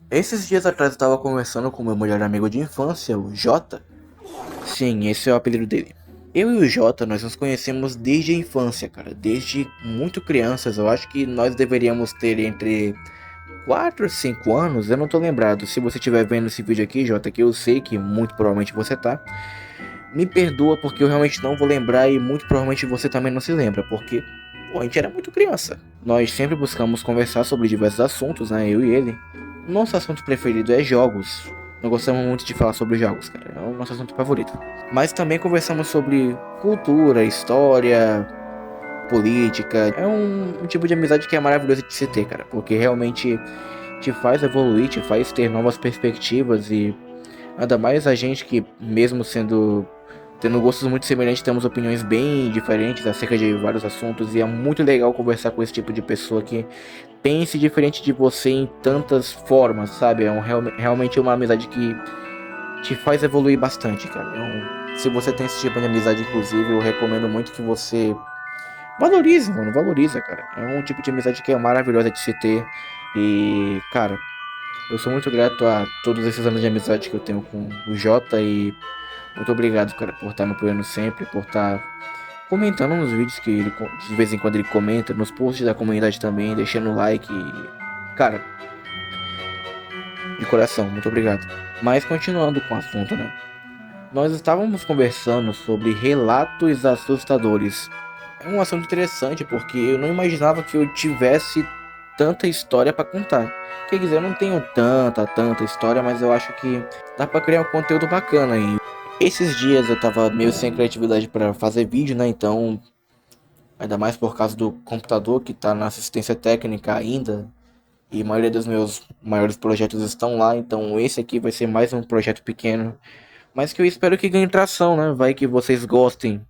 Esses dias atrás eu tava conversando com meu melhor amigo de infância, o Jota. Sim, esse é o apelido dele. Eu e o Jota, nós nos conhecemos desde a infância, cara. Desde muito crianças. Eu acho que nós deveríamos ter entre 4 e 5 anos. Eu não tô lembrado. Se você estiver vendo esse vídeo aqui, Jota, que eu sei que muito provavelmente você tá. Me perdoa porque eu realmente não vou lembrar e muito provavelmente você também não se lembra. Porque, pô, a gente era muito criança. Nós sempre buscamos conversar sobre diversos assuntos, né? Eu e ele. Nosso assunto preferido é jogos. Nós gostamos muito de falar sobre jogos, cara. É o nosso assunto favorito. Mas também conversamos sobre cultura, história, política. É um tipo de amizade que é maravilhoso de se ter, cara. Porque realmente te faz evoluir, te faz ter novas perspectivas e ainda mais a gente que, mesmo tendo gostos muito semelhantes, temos opiniões bem diferentes acerca de vários assuntos e é muito legal conversar com esse tipo de pessoa que pense diferente de você em tantas formas, sabe? Realmente uma amizade que te faz evoluir bastante, cara. Se você tem esse tipo de amizade, inclusive, eu recomendo muito que você valorize, mano, valoriza, cara. É um tipo de amizade que é maravilhosa de se ter e, cara, eu sou muito grato a todos esses anos de amizade que eu tenho com o Jota e muito obrigado, cara, por estar me apoiando sempre, por estar comentando nos vídeos que ele de vez em quando ele comenta, nos posts da comunidade também, deixando like. Cara, de coração, muito obrigado. Mas continuando com o assunto, né? Nós estávamos conversando sobre relatos assustadores. É um assunto interessante porque eu não imaginava que eu tivesse tanta história para contar. Quer dizer, eu não tenho tanta história, mas eu acho que dá para criar um conteúdo bacana. E esses dias eu tava meio sem criatividade para fazer vídeo, né? Então, ainda mais por causa do computador que tá na assistência técnica ainda. E a maioria dos meus maiores projetos estão lá, então esse aqui vai ser mais um projeto pequeno, mas que eu espero que ganhe tração, né? Vai que vocês gostem.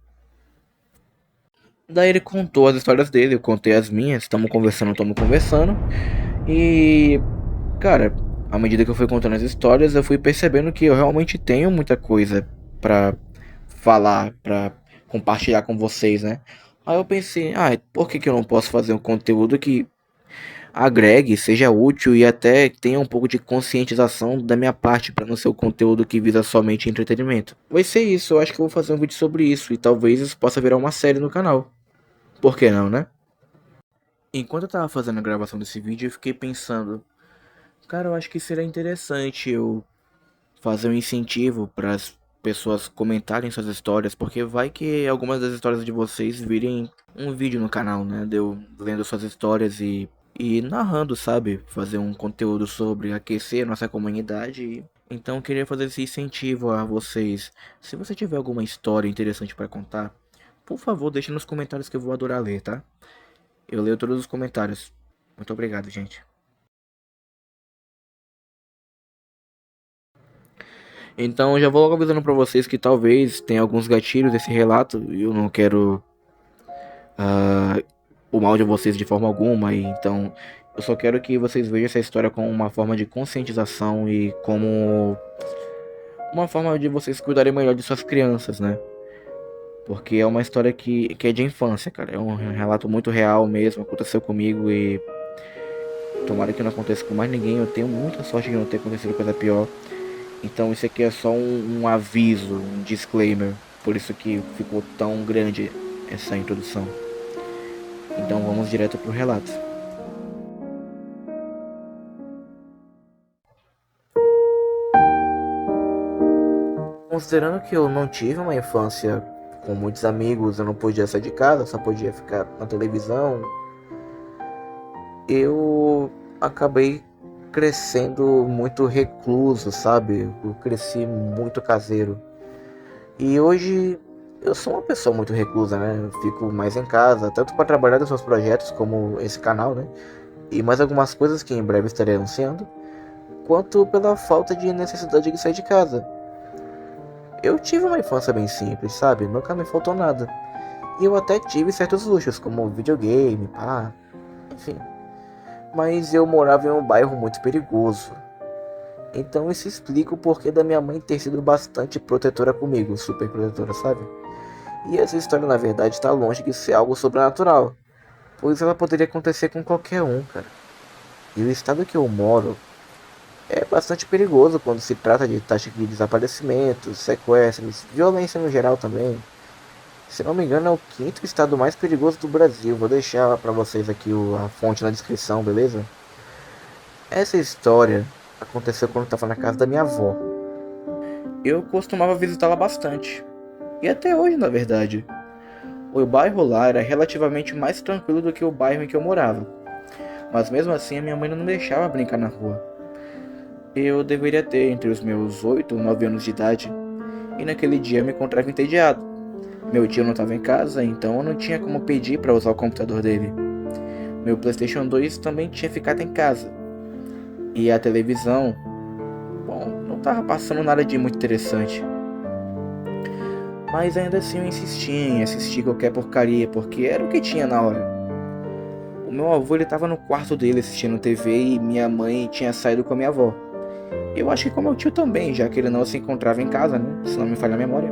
Daí ele contou as histórias dele, eu contei as minhas, estamos conversando. E, cara, à medida que eu fui contando as histórias, eu fui percebendo que eu realmente tenho muita coisa pra falar, pra compartilhar com vocês, né? Aí eu pensei, por que que eu não posso fazer um conteúdo que agregue, seja útil e até tenha um pouco de conscientização da minha parte para não ser o conteúdo que visa somente entretenimento? Vai ser isso, eu acho que eu vou fazer um vídeo sobre isso e talvez isso possa virar uma série no canal. Por que não, né? Enquanto eu tava fazendo a gravação desse vídeo, eu fiquei pensando, cara, eu acho que seria interessante eu fazer um incentivo para as pessoas comentarem suas histórias, porque vai que algumas das histórias de vocês virem um vídeo no canal, né? De eu lendo suas histórias e narrando, sabe? Fazer um conteúdo sobre aquecer a nossa comunidade. Então eu queria fazer esse incentivo a vocês. Se você tiver alguma história interessante para contar, por favor, deixe nos comentários que eu vou adorar ler, tá? Eu leio todos os comentários. Muito obrigado, gente. Então já vou logo avisando pra vocês que talvez tenha alguns gatilhos desse relato e eu não quero o mal de vocês de forma alguma. E então eu só quero que vocês vejam essa história como uma forma de conscientização e como uma forma de vocês cuidarem melhor de suas crianças, né? Porque é uma história que é de infância, cara. É um relato muito real mesmo, aconteceu comigo e tomara que não aconteça com mais ninguém. Eu tenho muita sorte de não ter acontecido coisa pior. Então isso aqui é só um aviso, um disclaimer. Por isso que ficou tão grande essa introdução. Então vamos direto pro relato. Considerando que eu não tive uma infância com muitos amigos, eu não podia sair de casa, só podia ficar na televisão, eu acabei crescendo muito recluso, sabe? Eu cresci muito caseiro. E hoje eu sou uma pessoa muito reclusa, né? Eu fico mais em casa, tanto para trabalhar nos meus projetos, como esse canal, né? E mais algumas coisas que em breve estarei anunciando, quanto pela falta de necessidade de sair de casa. Eu tive uma infância bem simples, sabe? Nunca me faltou nada. E eu até tive certos luxos, como videogame, pá, enfim. Mas eu morava em um bairro muito perigoso. Então isso explica o porquê da minha mãe ter sido bastante protetora comigo, super protetora, sabe? E essa história na verdade está longe de ser algo sobrenatural, pois ela poderia acontecer com qualquer um, cara. E o estado que eu moro É bastante perigoso quando se trata de taxa de desaparecimentos, sequestros, violência no geral também. Se não me engano, é o quinto estado mais perigoso do Brasil. Vou deixar pra vocês aqui a fonte na descrição, beleza? Essa história aconteceu quando eu tava na casa da minha avó. Eu costumava visitá-la bastante. E até hoje, na verdade. O bairro lá era relativamente mais tranquilo do que o bairro em que eu morava. Mas mesmo assim, a minha mãe não me deixava brincar na rua. Eu deveria ter entre os meus 8 ou 9 anos de idade. E naquele dia eu me encontrava entediado. Meu tio não estava em casa, então eu não tinha como pedir para usar o computador dele. Meu PlayStation 2 também tinha ficado em casa. E a televisão, bom, não estava passando nada de muito interessante. Mas ainda assim eu insistia em assistir qualquer porcaria, porque era o que tinha na hora. O meu avô ele estava no quarto dele assistindo TV e minha mãe tinha saído com a minha avó. Eu acho que com meu tio também, já que ele não se encontrava em casa, né? Se não me falha a memória.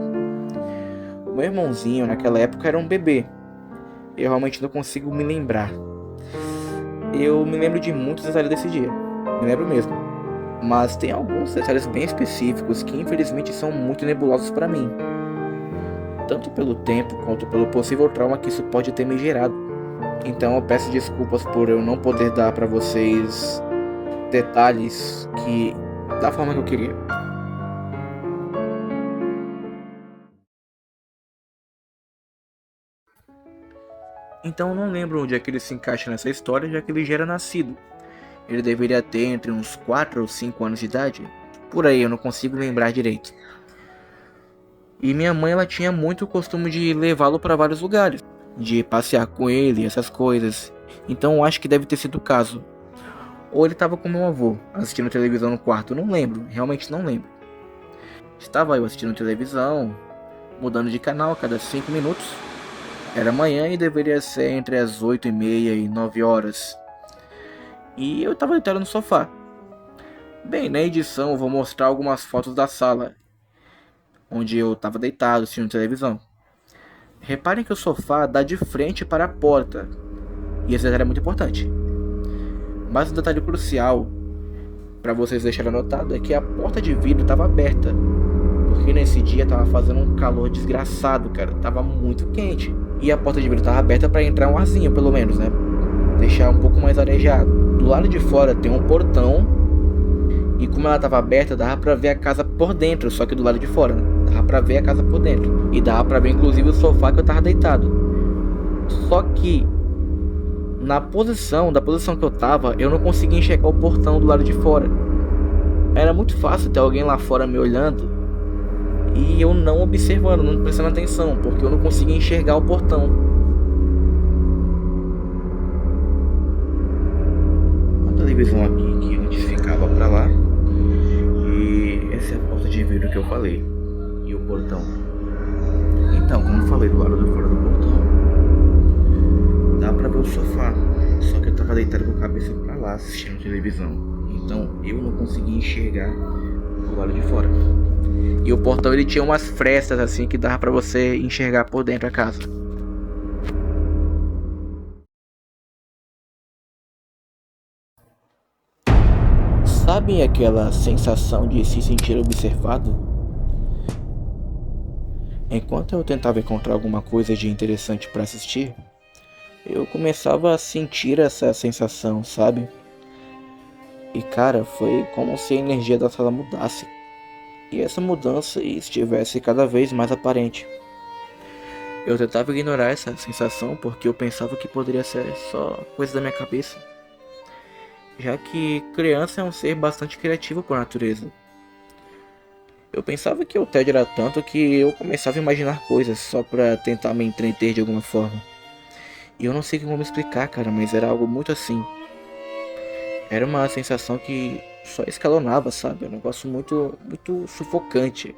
O meu irmãozinho naquela época era um bebê. Eu realmente não consigo me lembrar. Eu me lembro de muitos detalhes desse dia. Me lembro mesmo. Mas tem alguns detalhes bem específicos que infelizmente são muito nebulosos para mim. Tanto pelo tempo quanto pelo possível trauma que isso pode ter me gerado. Então eu peço desculpas por eu não poder dar para vocês detalhes que da forma que eu queria. Então eu não lembro onde é que ele se encaixa nessa história, já que ele já era nascido. Ele deveria ter entre uns 4 ou 5 anos de idade. Por aí, eu não consigo lembrar direito. E minha mãe ela tinha muito o costume de levá-lo para vários lugares, de passear com ele, essas coisas. Então eu acho que deve ter sido o caso. Ou ele estava com meu avô, assistindo televisão no quarto, não lembro, realmente não lembro. Estava eu assistindo televisão, mudando de canal a cada 5 minutos. Era manhã e deveria ser entre as 8h30 e 9 horas. E eu estava deitado no sofá. Bem, na edição eu vou mostrar algumas fotos da sala, onde eu estava deitado assistindo televisão. Reparem que o sofá dá de frente para a porta, e esse detalhe é muito importante. Mas um detalhe crucial, para vocês deixarem anotado, é que a porta de vidro estava aberta. Porque nesse dia estava fazendo um calor desgraçado, cara. Tava muito quente. E a porta de vidro estava aberta para entrar um arzinho, pelo menos, né? Deixar um pouco mais arejado. Do lado de fora tem um portão. E como ela estava aberta, dava pra ver a casa por dentro, só que do lado de fora, né? Dava pra ver a casa por dentro. E dava pra ver inclusive o sofá que eu tava deitado. Só que da posição que eu tava, eu não conseguia enxergar o portão do lado de fora. Era muito fácil ter alguém lá fora me olhando e eu não observando, não prestando atenção, porque eu não conseguia enxergar o portão. A televisão aqui que antes ficava pra lá. E essa é a porta de vidro que eu falei. E o portão. Então, como eu falei, do lado de fora do portão dá pra ver o sofá. Só que eu tava deitado com a cabeça pra lá assistindo televisão. Então eu não conseguia enxergar do lado de fora. E o portão ele tinha umas frestas assim que dava pra você enxergar por dentro da casa. Sabe aquela sensação de se sentir observado? Enquanto eu tentava encontrar alguma coisa de interessante para assistir, eu começava a sentir essa sensação, sabe? E cara, foi como se a energia da sala mudasse. E essa mudança estivesse cada vez mais aparente. Eu tentava ignorar essa sensação porque eu pensava que poderia ser só coisa da minha cabeça. Já que criança é um ser bastante criativo por natureza. Eu pensava que o tédio era tanto que eu começava a imaginar coisas só pra tentar me entreter de alguma forma. E eu não sei como explicar, cara, mas era algo muito assim. Era uma sensação que só escalonava, sabe? Um negócio muito sufocante.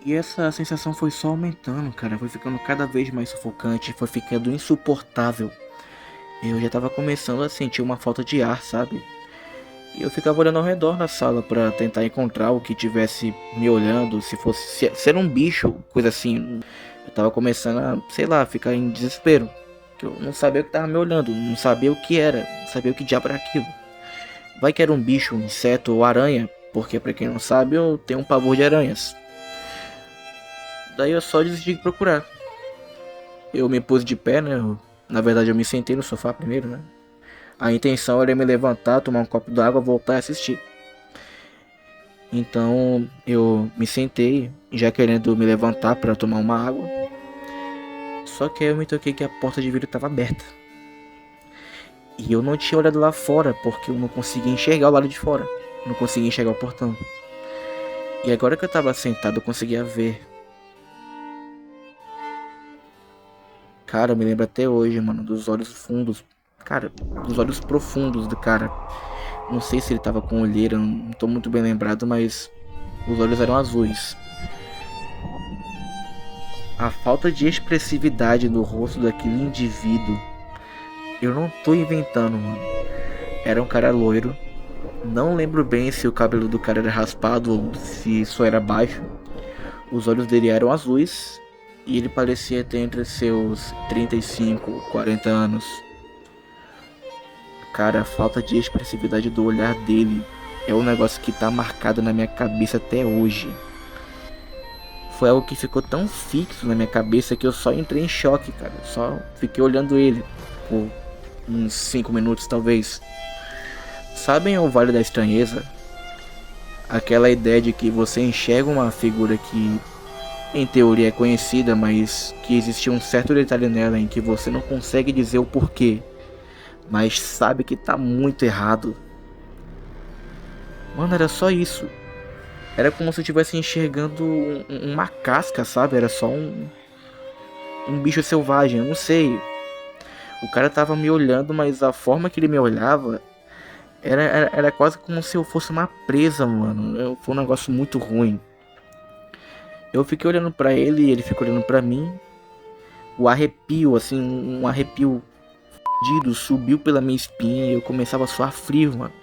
E essa sensação foi só aumentando, cara. Foi ficando cada vez mais sufocante, foi ficando insuportável. Eu já tava começando a sentir uma falta de ar, sabe? E eu ficava olhando ao redor da sala pra tentar encontrar o que tivesse me olhando, se era um bicho, coisa assim. Eu tava começando a, sei lá, ficar em desespero. Que eu não sabia o que tava me olhando, não sabia o que era, não sabia o que diabo era aquilo. Vai que era um bicho, um inseto ou aranha, porque pra quem não sabe eu tenho um pavor de aranhas. Daí eu só decidi procurar. Eu me pus de pé, né? Na verdade eu me sentei no sofá primeiro, né? A intenção era me levantar, tomar um copo d'água, voltar e assistir. Então eu me sentei, já querendo me levantar para tomar uma água. Só que aí eu me toquei que a porta de vidro estava aberta. E eu não tinha olhado lá fora, porque eu não conseguia enxergar o lado de fora. Não conseguia enxergar o portão. E agora que eu tava sentado, eu conseguia ver. Cara, eu me lembro até hoje, mano, dos olhos fundos. Cara, dos olhos profundos do cara. Não sei se ele tava com olheira, não tô muito bem lembrado, mas os olhos eram azuis. A falta de expressividade no rosto daquele indivíduo. Eu não tô inventando, mano. Era um cara loiro. Não lembro bem se o cabelo do cara era raspado ou se só era baixo. Os olhos dele eram azuis e ele parecia ter entre seus 35, 40 anos. Cara, a falta de expressividade do olhar dele é um negócio que tá marcado na minha cabeça até hoje. Foi algo que ficou tão fixo na minha cabeça que eu só entrei em choque, cara. Só fiquei olhando ele por uns 5 minutos, talvez. Sabem o Vale da Estranheza? Aquela ideia de que você enxerga uma figura que em teoria é conhecida, mas que existe um certo detalhe nela em que você não consegue dizer o porquê, mas sabe que tá muito errado. Mano, era só isso. Era como se eu estivesse enxergando uma casca, sabe? Era só um bicho selvagem, eu não sei. O cara tava me olhando, mas a forma que ele me olhava era quase como se eu fosse uma presa, mano. Foi um negócio muito ruim. Eu fiquei olhando pra ele e ele ficou olhando pra mim. O arrepio, assim, um arrepio fudido subiu pela minha espinha e eu começava a suar frio, mano.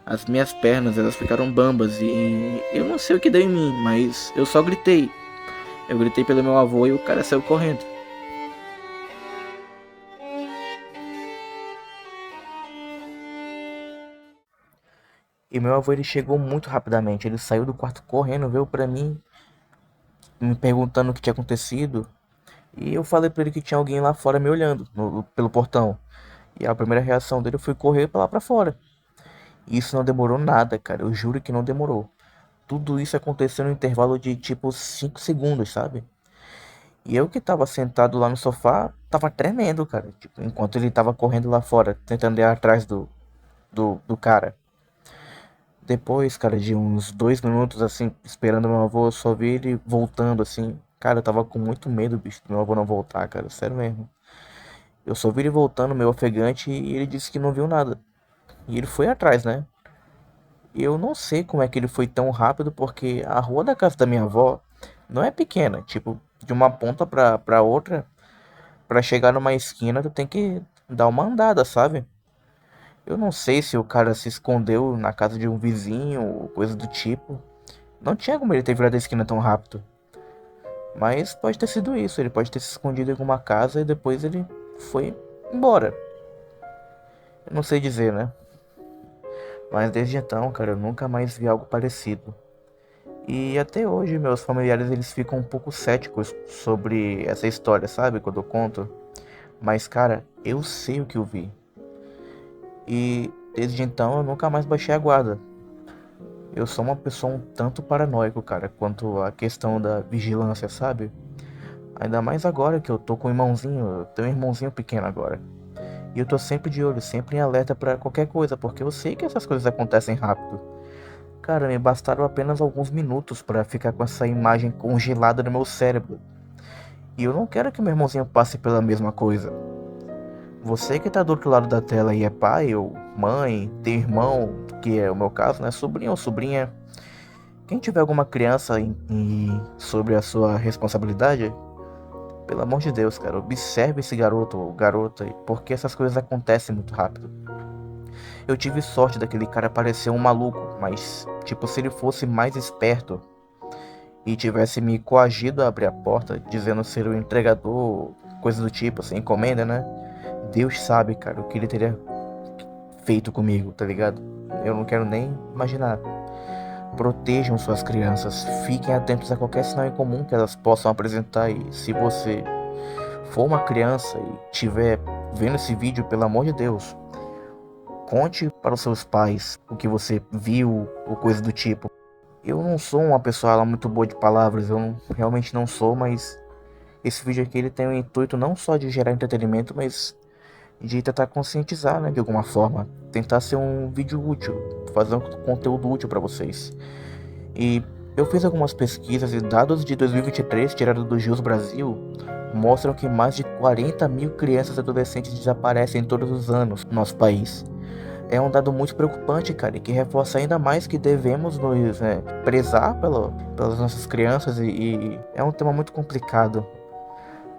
As minhas pernas, elas ficaram bambas e eu não sei o que deu em mim, mas eu só gritei. Eu gritei pelo meu avô e o cara saiu correndo. E meu avô ele chegou muito rapidamente. Ele saiu do quarto correndo, veio pra mim, me perguntando o que tinha acontecido. E eu falei pra ele que tinha alguém lá fora me olhando pelo portão. E a primeira reação dele foi correr pra lá pra fora. E isso não demorou nada, cara. Eu juro que não demorou. Tudo isso aconteceu no intervalo de tipo 5 segundos, sabe? E eu que tava sentado lá no sofá, tava tremendo, cara. Tipo, enquanto ele tava correndo lá fora, tentando ir atrás do cara. Depois, cara, de uns 2 minutos, assim, esperando meu avô, eu só vi ele voltando, assim. Cara, eu tava com muito medo, bicho, do meu avô não voltar, cara. Sério mesmo. Eu só vi ele voltando, meio ofegante, e ele disse que não viu nada. E ele foi atrás, né? Eu não sei como é que ele foi tão rápido, porque a rua da casa da minha avó não é pequena. Tipo, de uma ponta pra outra, pra chegar numa esquina, tu tem que dar uma andada, sabe? Eu não sei se o cara se escondeu na casa de um vizinho ou coisa do tipo. Não tinha como ele ter virado a esquina tão rápido. Mas pode ter sido isso. Ele pode ter se escondido em alguma casa e depois ele foi embora. Eu não sei dizer, né? Mas desde então, cara, eu nunca mais vi algo parecido. E até hoje meus familiares eles ficam um pouco céticos sobre essa história, sabe? Quando eu conto. Mas, cara, eu sei o que eu vi. E desde então eu nunca mais baixei a guarda. Eu sou uma pessoa um tanto paranoico, cara, quanto à questão da vigilância, sabe? Ainda mais agora que eu tô com um irmãozinho, eu tenho um irmãozinho pequeno agora. E eu tô sempre de olho, sempre em alerta pra qualquer coisa, porque eu sei que essas coisas acontecem rápido. Cara, me bastaram apenas alguns minutos pra ficar com essa imagem congelada no meu cérebro. E eu não quero que meu irmãozinho passe pela mesma coisa. Você que tá do outro lado da tela e é pai ou mãe, tem irmão, que é o meu caso, né? Sobrinho ou sobrinha. Quem tiver alguma criança sobre a sua responsabilidade, pelo amor de Deus, cara, observe esse garoto ou garota, porque essas coisas acontecem muito rápido. Eu tive sorte daquele cara parecer um maluco, mas, tipo, se ele fosse mais esperto e tivesse me coagido a abrir a porta, dizendo ser o entregador, coisa do tipo, assim, encomenda, né? Deus sabe, cara, o que ele teria feito comigo, tá ligado? Eu não quero nem imaginar. Protejam suas crianças, fiquem atentos a qualquer sinal em comum que elas possam apresentar. E se você for uma criança e estiver vendo esse vídeo, pelo amor de Deus, conte para os seus pais o que você viu ou coisa do tipo. Eu não sou uma pessoa lá muito boa de palavras, realmente não sou, mas esse vídeo aqui ele tem o intuito não só de gerar entretenimento, mas de tentar conscientizar, né, de alguma forma. Tentar ser um vídeo útil, fazer um conteúdo útil para vocês. E eu fiz algumas pesquisas e dados de 2023 tirados do Jus Brasil mostram que mais de 40 mil crianças e adolescentes desaparecem todos os anos no nosso país. É um dado muito preocupante, cara, e que reforça ainda mais que devemos nos prezar pelas nossas crianças e é um tema muito complicado.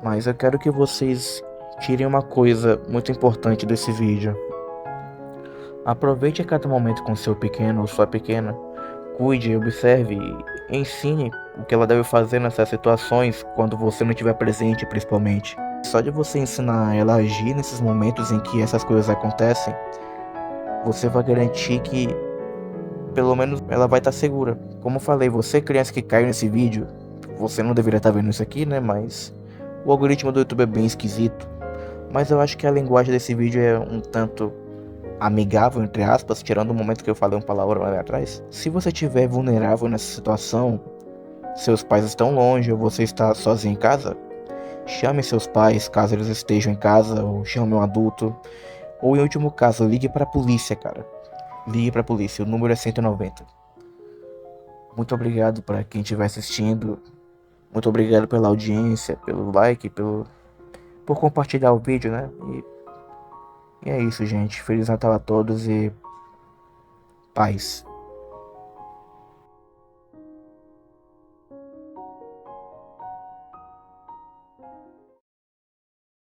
Mas eu quero que vocês tirem uma coisa muito importante desse vídeo. Aproveite cada momento com seu pequeno ou sua pequena. Cuide, observe e ensine o que ela deve fazer nessas situações quando você não estiver presente, principalmente. Só de você ensinar ela a agir nesses momentos em que essas coisas acontecem, você vai garantir que pelo menos ela vai estar segura. Como eu falei, você criança que caiu nesse vídeo, você não deveria estar vendo isso aqui, né? Mas o algoritmo do YouTube é bem esquisito. Mas eu acho que a linguagem desse vídeo é um tanto amigável, entre aspas, tirando o momento que eu falei um palavrão ali atrás. Se você estiver vulnerável nessa situação, seus pais estão longe ou você está sozinho em casa, chame seus pais caso eles estejam em casa, ou chame um adulto. Ou em último caso, ligue para a polícia, cara. Ligue para a polícia, o número é 190. Muito obrigado para quem estiver assistindo. Muito obrigado pela audiência, pelo like, por compartilhar o vídeo, né? E é isso, gente. Feliz Natal a todos e paz.